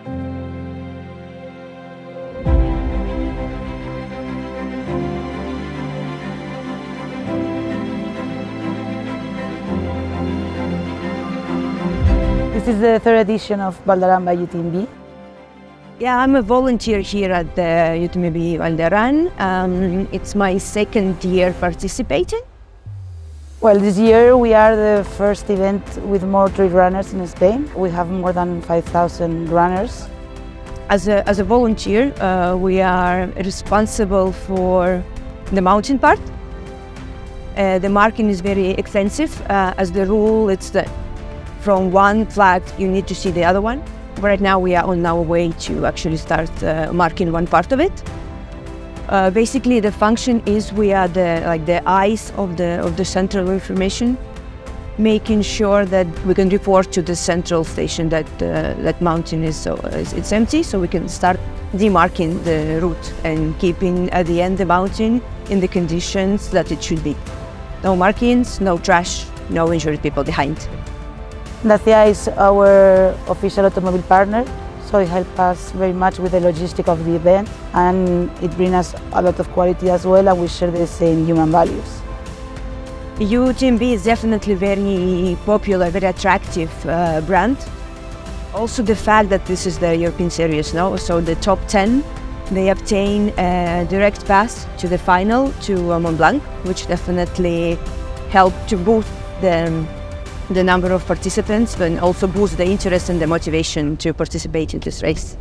This is the third edition of Val by UTMB. Yeah, I'm a volunteer here at the UTMB Val. It's my second year participating. Well, this year we are the first event with more trail runners in Spain. We have more than 5,000 runners. As a volunteer, we are responsible for the mountain part. The marking is very extensive. As the rule, it's that from one flag you need to see the other one. Right now we are on our way to actually start marking one part of it. Basically, the function is we are the eyes of the central information, making sure that we can report to the central station that that mountain is it's empty, so we can start demarking the route and keeping at the end the mountain in the conditions that it should be. No markings, no trash, no injured people behind. Dacia is our official automobile partner, so it helps us very much with the logistics of the event, and it brings us a lot of quality as well, and we share the same human values. UTMB is definitely very popular, very attractive brand. Also the fact that this is the European Series now, so the top 10, they obtain a direct pass to the final to Mont Blanc, which definitely helped to boost the number of participants and also boost the interest and the motivation to participate in this race.